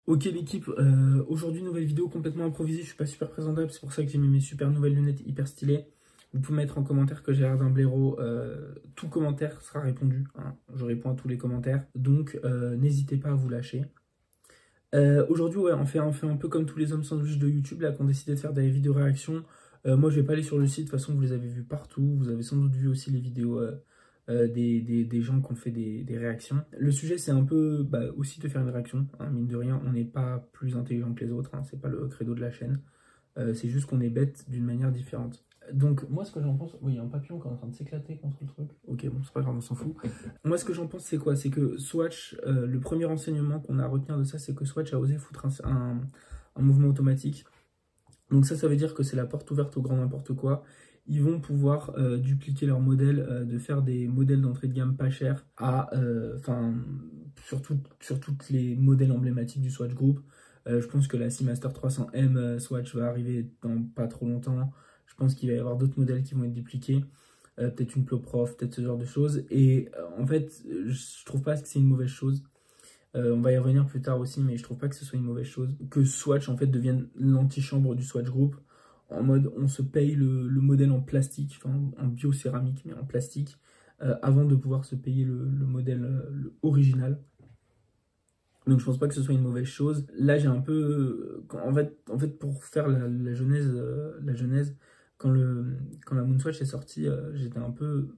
Ok l'équipe, aujourd'hui nouvelle vidéo complètement improvisée, je suis pas super présentable, c'est pour ça que j'ai mis mes super nouvelles lunettes hyper stylées. Vous pouvez mettre en commentaire que j'ai l'air d'un blaireau, tout commentaire sera répondu, hein. Je réponds à tous les commentaires, donc n'hésitez pas à vous lâcher. Aujourd'hui ouais, on fait un peu comme tous les hommes sandwich de YouTube là, qui ont décidé de faire des vidéos réactions. Moi je vais pas aller sur le site, de toute façon vous les avez vus partout, vous avez sans doute vu aussi les vidéos des gens qui ont fait des réactions. Le sujet c'est un peu aussi de faire une réaction, hein, mine de rien, on n'est pas plus intelligent que les autres, hein, c'est pas le credo de la chaîne, c'est juste qu'on est bête d'une manière différente. Donc moi ce que j'en pense, oui il y a un papillon qui est en train de s'éclater contre le truc, ok bon c'est pas grave on s'en fout. Moi ce que j'en pense c'est quoi? C'est que Swatch, le premier enseignement qu'on a à retenir de ça c'est que Swatch a osé foutre un mouvement automatique. Donc ça veut dire que c'est la porte ouverte au grand n'importe quoi. Ils vont pouvoir dupliquer leur modèle, de faire des modèles d'entrée de gamme pas chers sur toutes les modèles emblématiques du Swatch Group. Je pense que la Seamaster 300M Swatch va arriver dans pas trop longtemps. Je pense qu'il va y avoir d'autres modèles qui vont être dupliqués. Peut-être une Ploprof, peut-être ce genre de choses. Et en fait, je trouve pas que c'est une mauvaise chose. On va y revenir plus tard aussi, mais je trouve pas que ce soit une mauvaise chose. Que Swatch en fait devienne l'antichambre du Swatch Group, en mode on se paye le modèle en plastique, enfin en biocéramique, mais en plastique, avant de pouvoir se payer le modèle original. Donc je pense pas que ce soit une mauvaise chose. Là j'ai un peu... En fait pour faire la genèse, quand la Moonswatch est sortie, j'étais un peu...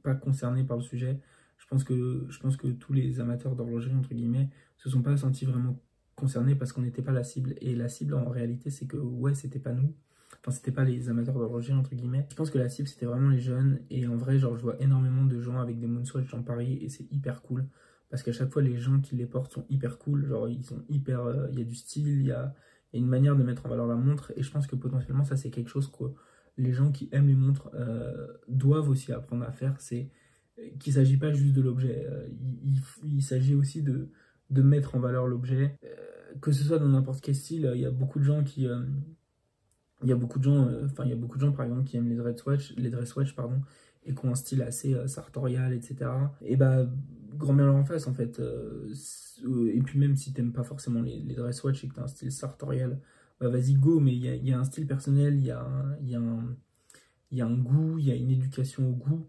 pas concerné par le sujet. Je pense que tous les amateurs d'horlogerie, entre guillemets, se sont pas sentis vraiment concernés parce qu'on n'était pas la cible. Et la cible, en réalité, c'est que, ouais, c'était pas nous. Enfin, c'était pas les amateurs d'horlogerie, entre guillemets. Je pense que la cible, c'était vraiment les jeunes. Et en vrai, genre, je vois énormément de gens avec des Moonswatch dans Paris et c'est hyper cool. Parce qu'à chaque fois, les gens qui les portent sont hyper cool. Genre, ils sont hyper... Il y a du style, il y a une manière de mettre en valeur la montre. Et je pense que potentiellement, ça, c'est quelque chose que les gens qui aiment les montres doivent aussi apprendre à faire. C'est qu'il ne s'agit pas juste de l'objet. Il s'agit aussi de mettre en valeur l'objet. Que ce soit dans n'importe quel style, il y a beaucoup de gens qui... il y a beaucoup de gens, par exemple, qui aiment les dress watch, pardon, et qui ont un style assez sartorial, etc. Et bah, grand bien leur en face, en fait. Et puis même si t'aimes pas forcément les dress watch et que t'as un style sartorial, bah vas-y, go, mais il y a un style personnel, il y a un goût, il y a une éducation au goût.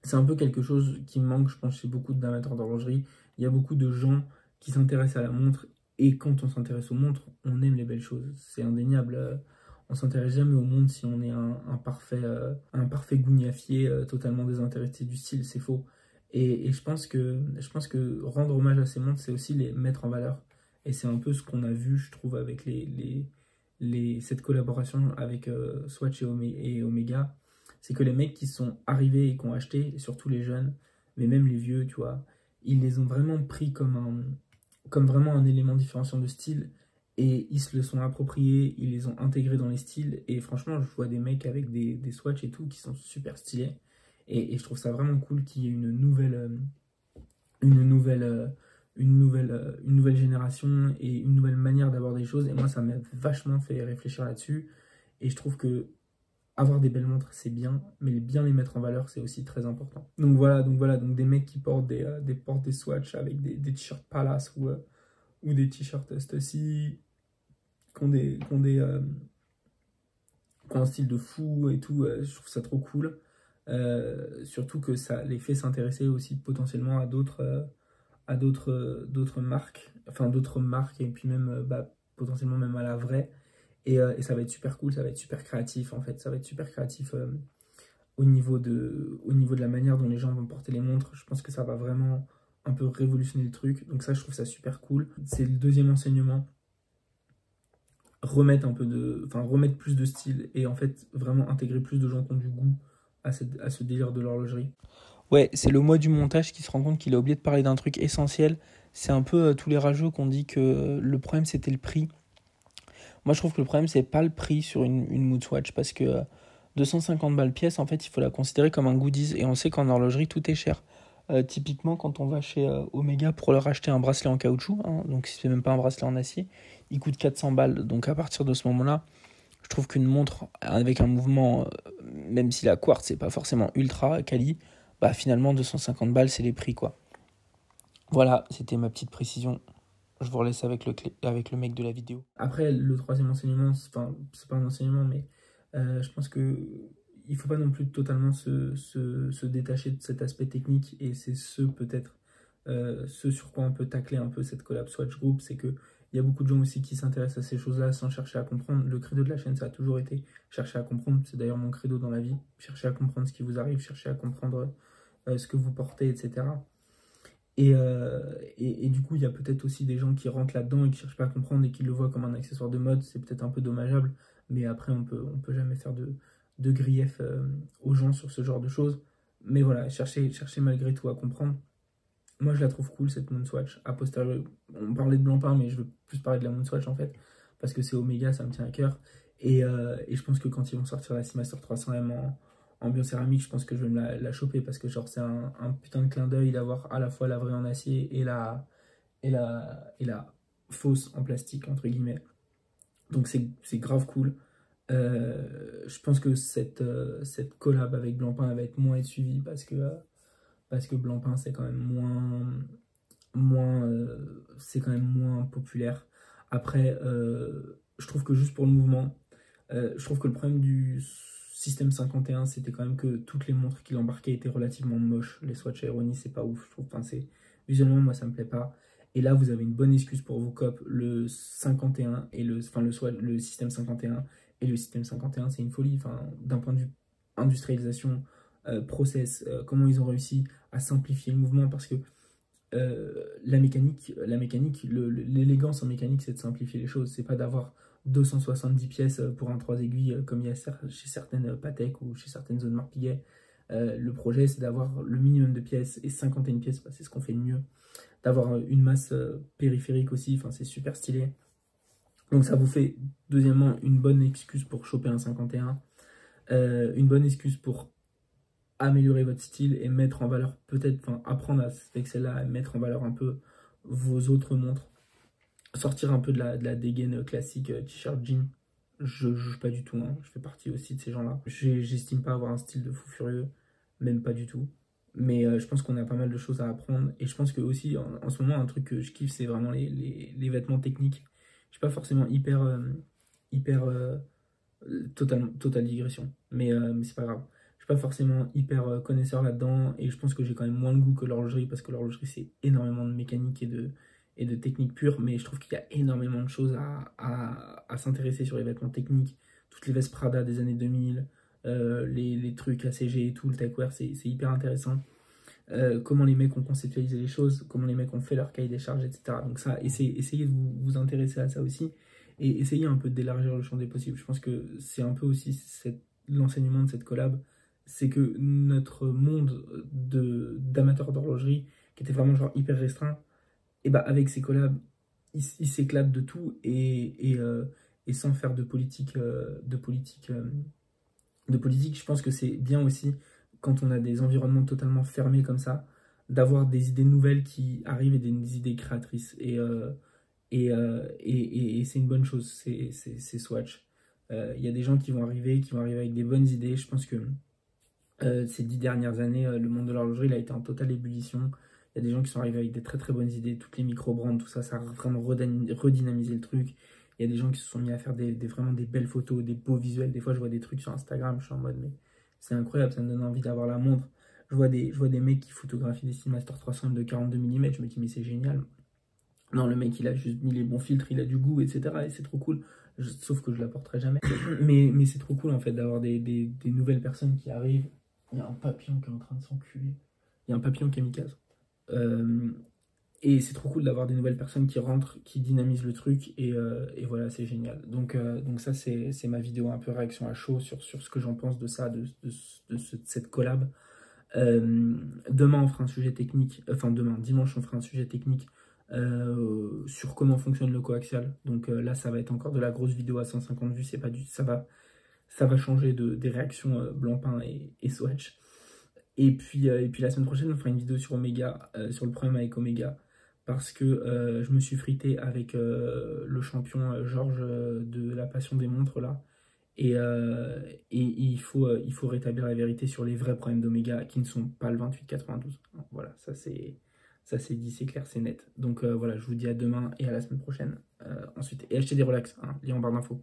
C'est un peu quelque chose qui manque, je pense, chez beaucoup d'amateurs d'horlogerie. Il y a beaucoup de gens qui s'intéressent à la montre. Et quand on s'intéresse aux montres, on aime les belles choses. C'est indéniable. On s'intéresse jamais aux montres si on est un parfait gougnafier totalement désintéressé du style. C'est faux. Et je pense que rendre hommage à ces montres, c'est aussi les mettre en valeur. Et c'est un peu ce qu'on a vu, je trouve, avec cette collaboration avec Swatch et Omega. C'est que les mecs qui sont arrivés et qui ont acheté, surtout les jeunes, mais même les vieux, tu vois, ils les ont vraiment pris comme vraiment un élément différenciant de style et ils se le sont appropriés, ils les ont intégrés dans les styles et franchement je vois des mecs avec des Swatch et tout qui sont super stylés et je trouve ça vraiment cool qu'il y ait une nouvelle génération et une nouvelle manière d'aborder les choses et moi ça m'a vachement fait réfléchir là-dessus et je trouve que avoir des belles montres, c'est bien, mais bien les mettre en valeur, c'est aussi très important. Donc voilà, donc des mecs qui portent des Swatch avec des t-shirts Palace ou des t-shirts Stussy, qui ont un style de fou et tout, je trouve ça trop cool. Surtout que ça les fait s'intéresser aussi potentiellement à d'autres marques et puis même potentiellement même à la vraie. Et ça va être super cool, ça va être super créatif en fait, ça va être super créatif au niveau de la manière dont les gens vont porter les montres. Je pense que ça va vraiment un peu révolutionner le truc, donc ça je trouve ça super cool. C'est le deuxième enseignement, remettre plus de style et en fait vraiment intégrer plus de gens qui ont du goût à ce délire de l'horlogerie. Ouais, c'est le mois du montage qui se rend compte qu'il a oublié de parler d'un truc essentiel. C'est un peu tous les rageux qui ont dit que le problème c'était le prix. Moi je trouve que le problème c'est pas le prix sur une Moonswatch parce que 250 balles pièce, en fait il faut la considérer comme un goodies et on sait qu'en horlogerie tout est cher. Typiquement quand on va chez Omega pour leur acheter un bracelet en caoutchouc, hein, donc si c'est même pas un bracelet en acier, il coûte 400 balles. Donc à partir de ce moment-là, je trouve qu'une montre avec un mouvement, même si la quartz c'est pas forcément ultra quali, bah finalement 250 balles c'est les prix quoi. Voilà, c'était ma petite précision. Je vous relaisse avec avec le mec de la vidéo. Après, le troisième enseignement, enfin, c'est pas un enseignement, mais je pense que il faut pas non plus totalement se détacher de cet aspect technique, et c'est peut-être ce sur quoi on peut tacler un peu cette collab Swatch Group, c'est que il y a beaucoup de gens aussi qui s'intéressent à ces choses-là sans chercher à comprendre. Le credo de la chaîne, ça a toujours été chercher à comprendre. C'est d'ailleurs mon credo dans la vie. Chercher à comprendre ce qui vous arrive, chercher à comprendre ce que vous portez, etc. Et du coup, il y a peut-être aussi des gens qui rentrent là-dedans et qui ne cherchent pas à comprendre et qui le voient comme un accessoire de mode. C'est peut-être un peu dommageable, mais après, on peut jamais faire de grief aux gens sur ce genre de choses. Mais voilà, cherchez malgré tout à comprendre. Moi, je la trouve cool, cette Moonswatch. A posteriori, on parlait de Blancpain, mais je veux plus parler de la Moonswatch, en fait, parce que c'est Omega, ça me tient à cœur. Et je pense que quand ils vont sortir la Seamaster 300M en biocéramique, je pense que je vais me la choper, parce que genre c'est un putain de clin d'œil d'avoir à la fois la vraie en acier et la fausse en plastique, entre guillemets. Donc c'est grave cool. Je pense que cette collab avec Blancpain va être moins suivie, parce que Blancpain c'est quand même c'est quand même moins populaire. Après, je trouve que juste pour le mouvement, je trouve que le problème du système 51, c'était quand même que toutes les montres qu'il embarquait étaient relativement moches. Les Swatch Aeronis, c'est pas ouf, je trouve. Enfin, visuellement, moi, ça me plaît pas. Et là, vous avez une bonne excuse pour vos copes. Le 51 et le système 51 et le système 51, c'est une folie. Enfin, d'un point de vue industrialisation, process, comment ils ont réussi à simplifier le mouvement, parce que la mécanique, l'élégance en mécanique, c'est de simplifier les choses. C'est pas d'avoir 270 pièces pour un 3 aiguilles comme il y a chez certaines Patek ou chez certaines zones Marpiguet. Le projet, c'est d'avoir le minimum de pièces, et 51 pièces, bah, c'est ce qu'on fait de mieux. D'avoir une masse périphérique aussi, enfin, c'est super stylé. Donc ça vous fait, deuxièmement, une bonne excuse pour choper un 51, une bonne excuse pour améliorer votre style et mettre en valeur, peut-être, enfin, apprendre avec celle-là à mettre en valeur un peu vos autres montres. Sortir un peu de la dégaine classique t-shirt jean. Je juge pas du tout, hein. Je fais partie aussi de ces gens-là. J'estime pas avoir un style de fou furieux, même pas du tout. Mais je pense qu'on a pas mal de choses à apprendre. Et je pense que aussi, en ce moment, un truc que je kiffe, c'est vraiment les vêtements techniques. Je suis pas forcément hyper totale digression, mais c'est pas grave. Je suis pas forcément hyper connaisseur là-dedans, et je pense que j'ai quand même moins le goût que l'horlogerie, parce que l'horlogerie, c'est énormément de mécanique et de technique pure, mais je trouve qu'il y a énormément de choses à s'intéresser sur les vêtements techniques. Toutes les vestes Prada des années 2000, les trucs ACG et tout, le techwear, c'est hyper intéressant. Comment les mecs ont conceptualisé les choses, comment les mecs ont fait leur cahier des charges, etc. Donc ça, essayez de vous intéresser à ça aussi, et essayez un peu d'élargir le champ des possibles. Je pense que c'est un peu aussi l'enseignement de cette collab, c'est que notre monde d'amateurs d'horlogerie, qui était vraiment genre hyper restreint, et bah avec ces collabs, il s'éclate de tout, et sans faire de politique, je pense que c'est bien aussi, quand on a des environnements totalement fermés comme ça, d'avoir des idées nouvelles qui arrivent, et des idées créatrices. Et c'est une bonne chose, c'est Swatch. Il y a des gens qui vont arriver avec des bonnes idées. Je pense que ces 10 dernières années, le monde de l'horlogerie, il a été en totale ébullition. Il y a des gens qui sont arrivés avec des très très bonnes idées. Toutes les micro-brands, tout ça, ça a vraiment redynamisé le truc. Il y a des gens qui se sont mis à faire vraiment des belles photos, des beaux visuels. Des fois, je vois des trucs sur Instagram, je suis en mode, mais c'est incroyable, ça me donne envie d'avoir la montre. Je vois des mecs qui photographient des Seamaster 300 de 42 mm, je me dis, mais c'est génial. Non, le mec, il a juste mis les bons filtres, il a du goût, etc. Et c'est trop cool. Sauf que je la porterai jamais. Mais c'est trop cool, en fait, d'avoir des nouvelles personnes qui arrivent. Il y a un papillon qui est en train de s'enculer. Il y a un papillon kamikaze. Et c'est trop cool d'avoir des nouvelles personnes qui rentrent, qui dynamisent le truc. Et voilà, c'est génial. Donc ça, c'est ma vidéo un peu réaction à chaud sur ce que j'en pense de ça, de cette collab. Demain, on fera un sujet technique. Enfin, dimanche, on fera un sujet technique sur comment fonctionne le coaxial. Donc là, ça va être encore de la grosse vidéo à 150 vues. C'est pas ça va changer des réactions Blancpain et Swatch. Et puis la semaine prochaine, on fera une vidéo sur Omega, sur le problème avec Omega, parce que je me suis frité avec le champion Georges de la passion des montres là. Et il faut rétablir la vérité sur les vrais problèmes d'Omega, qui ne sont pas le 2892. Voilà, ça Ça c'est dit, c'est clair, c'est net. Donc voilà, je vous dis à demain et à la semaine prochaine. Ensuite, et achetez des relax, hein, lien en barre d'infos.